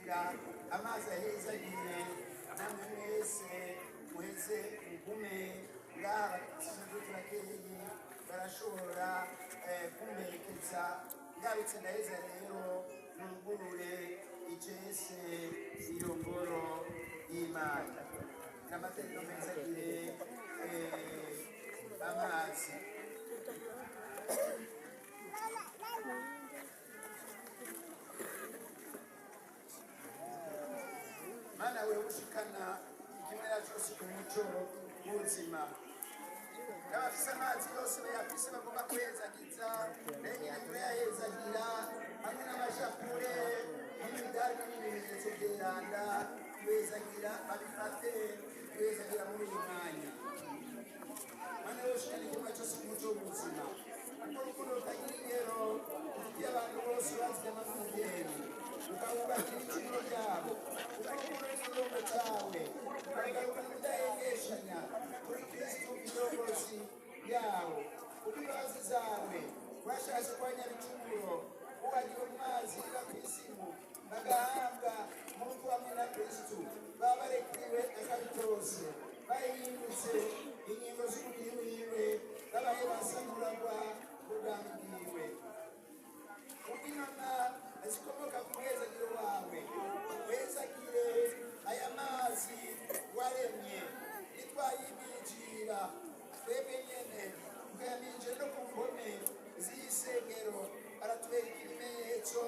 guhezagira amazi ahezagire namwe mwese muheze ugume ngaha batsinzwe turakeye barashobora kumerekeza ngarutse ndaheza rero nungurure Icese iyo ngoro y'Imana n'amategeko meza agire amazi Mana wewe ushikana ikimera cyose ku muco w'ubuzima n'abafise amazi yose bayafise bagomba kuyezagiza n'enyine turayahezagira hamwe n'amashapure n'imidari n'ibimenyetso by'iranda kuyezagira babifate kuyezagira muri uyu mwanya Mana wewe ushikana ikimera cyose ku muco w'ubuzima kuko urukundo rutagira ingero iyo abantu bose bazigama n'umubyeyi ukabubakira ibiciro byabo ukabukura n'igihombo cyawe ukagarukana ubudahengeshanya kuri Kristo indongozi yawo kuko imbabazi zawe washatse kurwanya ibicumuro uwagira amazi iva ku isimu bagahabwa nk'uko hamwe na Kristo baba barekuriwe akabitose bahindutse ingingo z'umubiri wiwe babaye basanuragwa ubwami bwiwe ubwinona zikomoka ku muhezagiro wawe uhezagire aya mazi waremye nitwayibinjira twebwe nyene tukayaminjira no ku mpome z'Isengero aratwereka ikimenyetso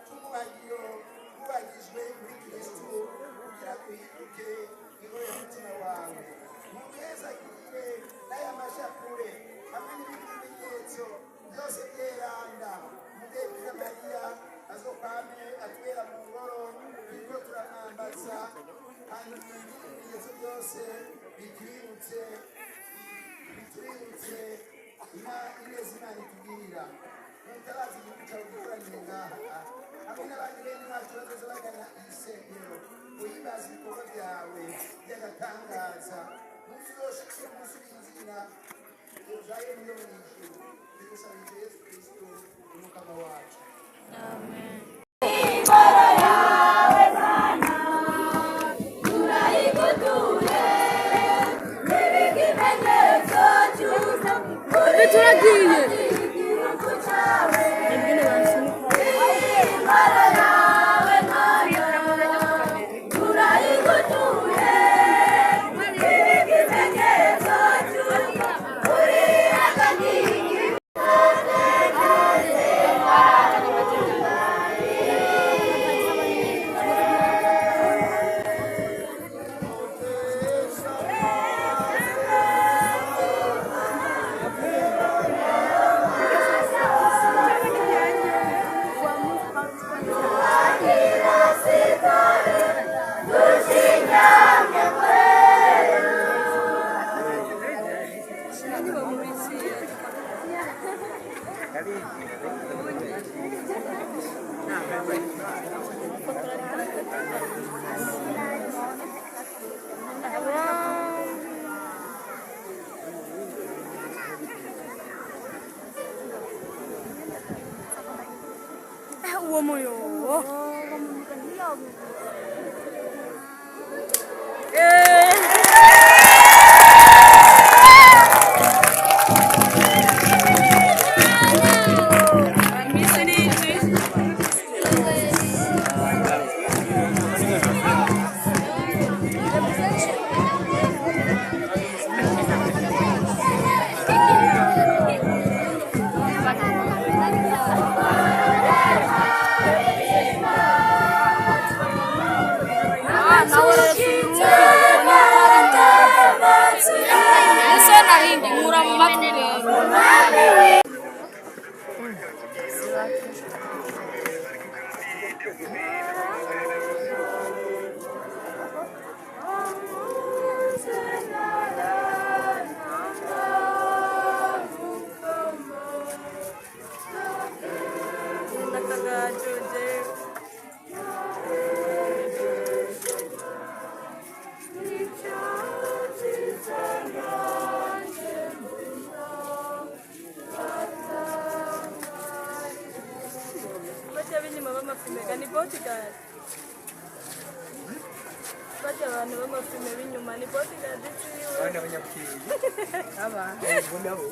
cy'umuhagiro wubagijwe muri Kristo kugira duhinduke ingoro y'umutima wawe muhezagire n'aya mashapure hamwe n'ibindi bimenyetso byose byeranda Mubirori Mariya azokwame atwera mu ngoro turiko turamwambaza hanyuma ibimenyetso byose bitwibutse ineza Imana itugirira mutabazi igihugu cyawe gikoraniye ngaha hamwe n'abandi bene bacu bazoza bagana Isengero uhimbaza ibikorwa byawe by'agatangaza umunsi uzoshikira umunsi w'inzira ujaye niyo mw'ijuru bigusabije Yesu Kristo umukama wacu amen. Ni boti guys. abantu b'amafilme b'inyuma ni bodyguard ciwe abana b'anyakiri aba nabo